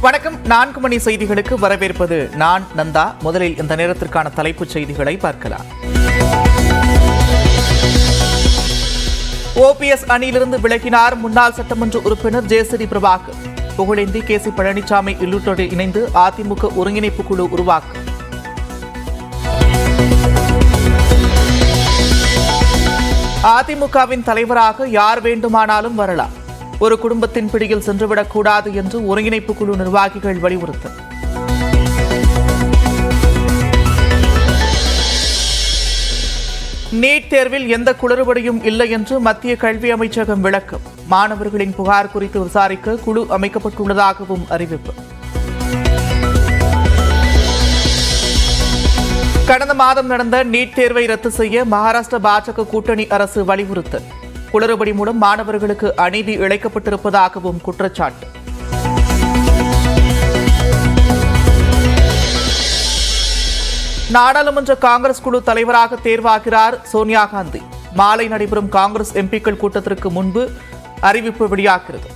வணக்கம். 4 மணி செய்திகளுக்கு வரவேற்பது நான் நந்தா. முதலில் இந்த நேரத்திற்கான தலைப்புச் செய்திகளை பார்க்கலாம். ஓபிஎஸ் அணியிலிருந்து விலகினார் முன்னாள் சட்டமன்ற உறுப்பினர் ஜேசிடி பிரபாகர். புகழேந்தி, கேசி பழனிசாமி உள்ளிட்டோடு இணைந்து அதிமுக ஒருங்கிணைப்பு குழு உருவாக்கம். அதிமுகவின் தலைவராக யார் வேண்டுமானாலும் வரலாம், ஒரு குடும்பத்தின் பிடியில் சென்றுவிடக்கூடாது என்று ஒருங்கிணைப்பு குழு நிர்வாகிகள் வலியுறுத்தல். நீட் தேர்வில் எந்த குளறுபடியும் இல்லை என்று மத்திய கல்வி அமைச்சகம் விளக்கம். மாணவர்களின் புகார் குறித்து விசாரிக்க குழு அமைக்கப்பட்டுள்ளதாகவும் அறிவிப்பு. கடந்த மாதம் நடந்த நீட் தேர்வை ரத்து செய்ய மகாராஷ்டிர பாஜக கூட்டணி அரசு வலியுறுத்தல். குளறுபடி மூலம் மாணவர்களுக்கு அநீதி இழைக்கப்பட்டிருப்பதாகவும் குற்றச்சாட்டு. நாடாளுமன்ற காங்கிரஸ் குழு தலைவராக தேர்வாகிறார் சோனியா காந்தி. மாலை நடைபெறும் காங்கிரஸ் எம்பிக்கள் கூட்டத்திற்கு முன்பு அறிவிப்பு வெளியாகிறது.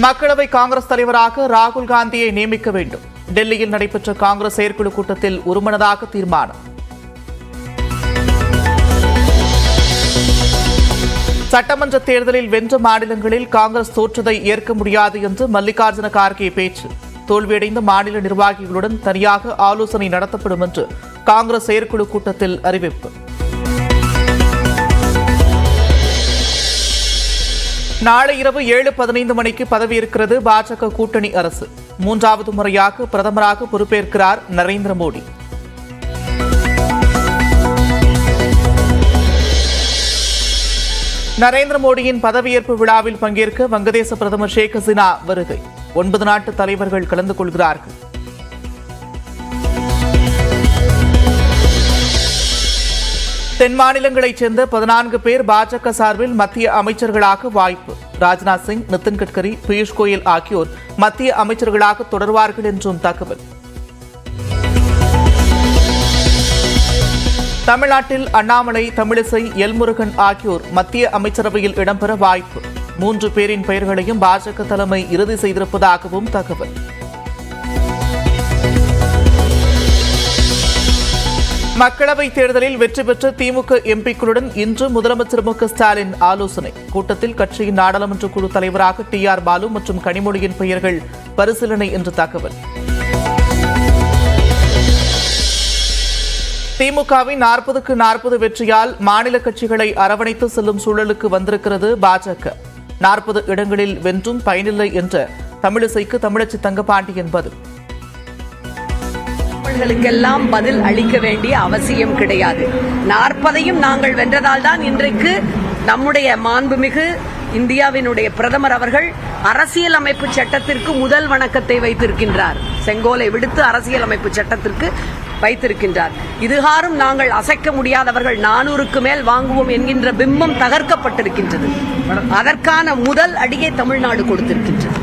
மக்களவை காங்கிரஸ் தலைவராக ராகுல் காந்தியை நியமிக்க வேண்டும். டெல்லியில் நடைபெற்ற காங்கிரஸ் செயற்குழு கூட்டத்தில் ஒருமனதாக தீர்மானம். சட்டமன்ற தேர்தலில் வென்ற மாநிலங்களில் காங்கிரஸ் தோற்றதை ஏற்க முடியாது என்று மல்லிகார்ஜுன கார்கே பேச்சு. தோல்வியடைந்த மாநில நிர்வாகிகளுடன் தனியாக ஆலோசனை நடத்தப்படும் என்று காங்கிரஸ் செயற்குழு கூட்டத்தில் அறிவிப்பு. நாளை இரவு 7:15 மணிக்கு பதவியேற்கிறது பாஜக கூட்டணி அரசு. 3வது முறையாக பிரதமராக பொறுப்பேற்கிறார் நரேந்திர மோடி. நரேந்திர மோடியின் பதவியேற்பு விழாவில் பங்கேற்க வங்கதேச பிரதமர் ஷேக் ஹசீனா வருகை. 9 நாட்டு தலைவர்கள் கலந்து கொள்கிறார்கள். தென் மாநிலங்களைச் சேர்ந்த 14 பேர் பாஜக சார்பில் மத்திய அமைச்சர்களாக வாய்ப்பு. ராஜ்நாத் சிங், நிதின் கட்கரி, பியூஷ் கோயல் ஆகியோர் மத்திய அமைச்சர்களாக தொடர்வார்கள் என்றும் தகவல். தமிழ்நாட்டில் அண்ணாமலை, தமிழிசை, எல்முருகன் ஆகியோர் மத்திய அமைச்சரவையில் இடம்பெற வாய்ப்பு. 3 பேரின் பெயர்களையும் பாஜக தலைமை இறுதி செய்திருப்பதாகவும் தகவல். மக்களவைத் தேர்தலில் வெற்றி பெற்ற திமுக எம்பிக்களுடன் இன்று முதலமைச்சர் மு க ஸ்டாலின் ஆலோசனை. கூட்டத்தில் கட்சியின் நாடாளுமன்ற குழு தலைவராக TR பாலு மற்றும் கனிமொழியின் பெயர்கள் பரிசீலனை என்று தகவல். திமுகவின் 40க்கு 40 வெற்றியால் மாநில கட்சிகளை அரவணைத்து செல்லும் சூழலுக்கு வந்திருக்கிறது பாஜக. 40 இடங்களில் வென்றும் பயனில்லை என்ற தமிழிசைக்கு தமிழச்சி தங்கபாண்டியன் பதில். அவர்களுக்கெல்லாம் பதில் அளிக்க வேண்டிய அவசியம் கிடையாது. 40ஐயும் நாங்கள் வென்றதால் தான் இன்றைக்கு நம்முடைய மாண்புமிகு இந்தியாவினுடைய பிரதமர் அவர்கள் அரசியலமைப்பு சட்டத்திற்கு முதல் வணக்கத்தை வைத்திருக்கின்றார். செங்கோலை விடுத்து அரசியலமைப்பு சட்டத்திற்கு வைத்திருக்கின்றார். இதுகாரும் நாங்கள் அசைக்க முடியாதவர்கள், 400க்கு மேல் வாங்குவோம் என்கின்ற பிம்பம் தகர்க்கப்பட்டிருக்கின்றது. அதற்கான முதல் அடியை தமிழ்நாடு கொடுத்திருக்கின்றது.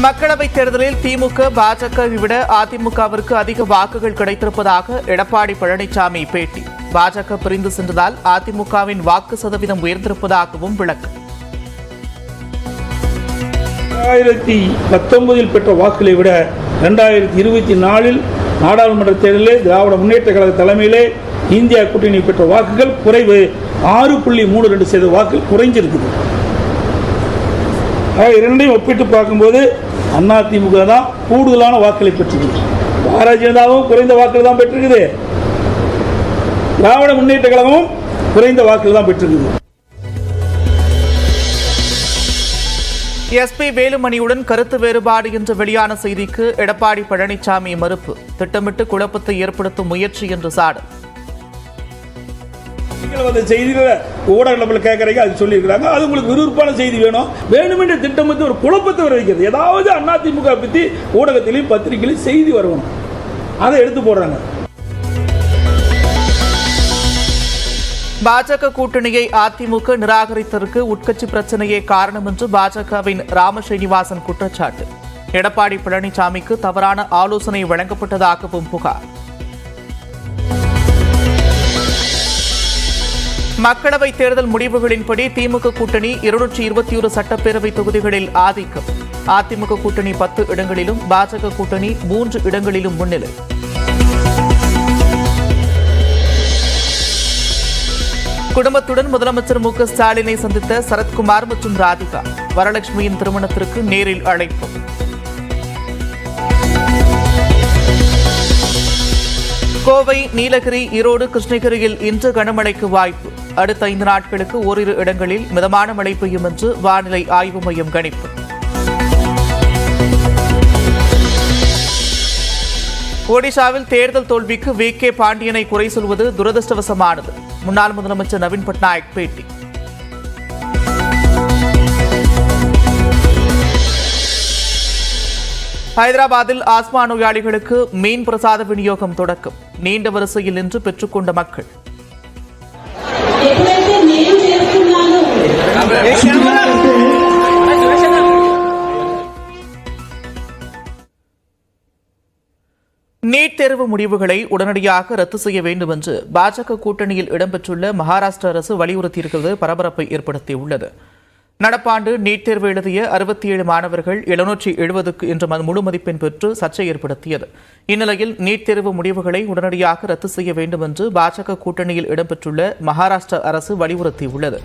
மக்களவைத் தேர்தலில் திமுக பாஜகவை விட அதிமுகவிற்கு அதிக வாக்குகள் கிடைத்திருப்பதாக எடப்பாடி பழனிசாமி பேட்டி. பாஜக பிரிந்து சென்றதால் அதிமுகவின் வாக்கு சதவீதம் உயர்ந்திருப்பதாகவும் விளக்கம். 2019 பெற்ற வாக்குகளை விட 2024 நாடாளுமன்ற தேர்தலில் திராவிட முன்னேற்ற கழக தலைமையிலே இந்தியா கூட்டணி பெற்ற வாக்குகள் குறைவு. 6.32% வாக்குகள் குறைஞ்சிருக்குது. இரண்டையும் ஒப்பிட்டு பார்க்கும்போது அதிமுக தான் கூடுதலான வாக்குகளை பெற்றிருக்கு. பாரதிய ஜனதாவும் குறைந்த வாக்குகள் தான் பெற்றிருக்குது. திராவிட முன்னேற்ற கழகமும் குறைந்த வாக்குகள் தான் பெற்றிருக்குது. எஸ்பி வேலுமணியுடன் கருத்து வேறுபாடு என்று வெளியான செய்திக்கு எடப்பாடி பழனிசாமி மறுப்பு. திட்டமிட்டு குழப்பத்தை ஏற்படுத்தும் முயற்சி என்று சாடல். செய்திகளை ஊடகங்கள் கேட்கறீங்க, அது சொல்லியிருக்கிறாங்க. அது உங்களுக்கு விறுவிறுப்பான செய்தி வேணும். வேணுமென்ற திட்டமிட்டு ஒரு குழப்பத்தை வர வைக்கிறது. ஏதாவது அதிமுக பற்றி ஊடகத்திலையும் பத்திரிகையிலும் செய்தி வரணும், அதை எடுத்து போடுறாங்க. பாஜக கூட்டணியை அதிமுக நிராகரித்ததற்கு உட்கட்சி பிரச்சனையே காரணம் என்று பாஜகவின் ராம ஸ்ரீனிவாசன் குற்றச்சாட்டு. எடப்பாடி பழனிசாமிக்கு தவறான ஆலோசனை வழங்கப்பட்டதாகவும் புகார். மக்களவைத் தேர்தல் முடிவுகளின்படி திமுக கூட்டணி 221 சட்டப்பேரவை தொகுதிகளில் ஆதிக்கம். அதிமுக கூட்டணி 10 இடங்களிலும் பாஜக கூட்டணி 3 இடங்களிலும் முன்னிலை. குடும்பத்துடன் முதலமைச்சர் மு.க. ஸ்டாலினை சந்தித்த சரத்குமார் மற்றும் ராதிகா. வரலட்சுமியின் திருமணத்திற்கு நேரில் அழைப்பு. கோவை, நீலகிரி, ஈரோடு, கிருஷ்ணகிரியில் இன்று கனமழைக்கு வாய்ப்பு. அடுத்த 5 நாட்களுக்கு ஓரிரு இடங்களில் மிதமான மழை பெய்யும் என்று வானிலை ஆய்வு மையம் கணிப்பு. ஒடிஷாவில் தேர்தல் தோல்விக்கு வி.கே. பாண்டியனை குறை சொல்வது துரதிருஷ்டவசமானது. முன்னாள் முதலமைச்சர் நவீன் பட்நாயக் பேட்டி. ஹைதராபாத்தில் ஆஸ்மா நோயாளிகளுக்கு மீன் பிரசாத விநியோகம் தொடக்கம். நீண்ட வரிசையில் நின்று பெற்றுக்கொண்ட மக்கள். நீட் தேர்வு முடிவுகளை உடனடியாக ரத்து செய்ய வேண்டும் என்று பாஜக கூட்டணியில் இடம்பெற்றுள்ள மகாராஷ்டிர அரசு வலியுறுத்தியிருக்கிறது பரபரப்பை ஏற்படுத்தியுள்ளது. நடப்பாண்டு நீட் தேர்வு எழுதிய 67 மாணவர்கள் 770க்கு என்ற முழு மதிப்பெண் பெற்று சர்ச்சை ஏற்படுத்தியது. இந்நிலையில் நீட் தேர்வு முடிவுகளை உடனடியாக ரத்து செய்ய வேண்டும் என்று பாஜக கூட்டணியில் இடம்பெற்றுள்ள மகாராஷ்டிர அரசு வலியுறுத்தியுள்ளது.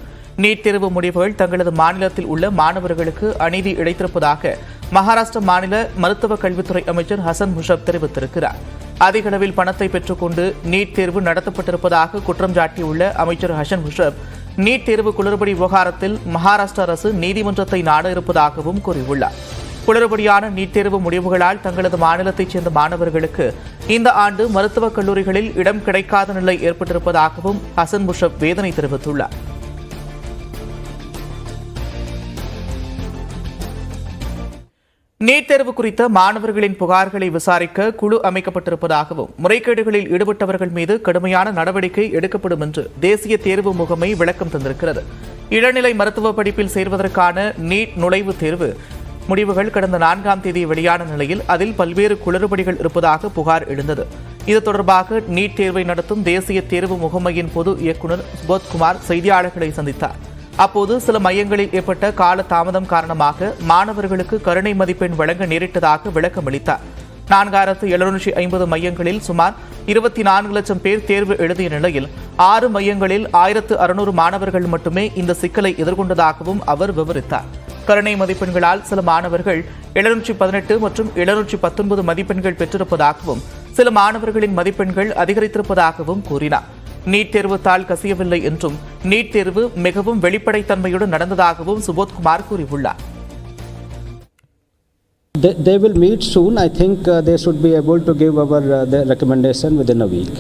நீட் தேர்வு முடிவுகள் தங்களது மாநிலத்தில் உள்ள மாணவர்களுக்கு அநீதி இழைத்திருப்பதாக மகாராஷ்டிர மாநில மருத்துவக் கல்வித்துறை அமைச்சர் ஹசன் முஷப் தெரிவித்திருக்கிறார். அதிக அளவில் பணத்தை பெற்றுக்கொண்டு நீட் தேர்வு நடத்தப்பட்டிருப்பதாக குற்றம் சாட்டியுள்ள அமைச்சர் ஹசன் முஷப் நீட் தேர்வு குளறுபடி விவகாரத்தில் மகாராஷ்டிர அரசு நீதிமன்றத்தை நாட இருப்பதாகவும் கூறியுள்ளார். குளறுபடியான நீட் தேர்வு முடிவுகளால் தங்களது மாநிலத்தைச் சேர்ந்த மாணவர்களுக்கு இந்த ஆண்டு மருத்துவக் கல்லூரிகளில் இடம் கிடைக்காத நிலை ஏற்பட்டிருப்பதாகவும் ஹசன் முஷப் வேதனை தெரிவித்துள்ளார். நீட் தேர்வு குறித்த மாணவர்களின் புகார்களை விசாரிக்க குழு அமைக்கப்பட்டிருப்பதாகவும் முறைகேடுகளில் ஈடுபட்டவர்கள் மீது கடுமையான நடவடிக்கை எடுக்கப்படும் என்று தேசிய தேர்வு முகமை விளக்கம் தந்திருக்கிறது. இளநிலை மருத்துவ படிப்பில் சேர்வதற்கான நீட் நுழைவுத் தேர்வு முடிவுகள் கடந்த 4ஆம் தேதி வெளியான நிலையில் அதில் பல்வேறு குளறுபடிகள் இருப்பதாக புகார் எழுந்தது. இது தொடர்பாக நீட் தேர்வை நடத்தும் தேசிய தேர்வு முகமையின் பொது இயக்குநர் சுபோத்குமார் செய்தியாளர்களை சந்தித்தார். அப்போது சில மையங்களில் ஏற்பட்ட கால தாமதம் காரணமாக மாணவர்களுக்கு கருணை மதிப்பெண் வழங்க நேரிட்டதாக விளக்கம் அளித்தார். 4750 மையங்களில் சுமார் 24 லட்சம் பேர் தேர்வு எழுதிய நிலையில் 6 மையங்களில் 1600 மாணவர்கள் மட்டுமே இந்த சிக்கலை எதிர்கொண்டதாகவும் அவர் விவரித்தார். கருணை மதிப்பெண்களால் சில மாணவர்கள் 718 மற்றும் 719 மதிப்பெண்கள் பெற்றிருப்பதாகவும் சில மாணவர்களின் மதிப்பெண்கள் அதிகரித்திருப்பதாகவும் கூறினார். நீட் தேர்வு தாள் கசியவில்லை என்றும் நீட் தேர்வு மிகவும் வெளிப்படைத்தன்மையுடன் நடந்ததாகவும் சுபோத்குமார் கூறியுள்ளார். They will meet soon. I think they should be able to give our the recommendation within a week.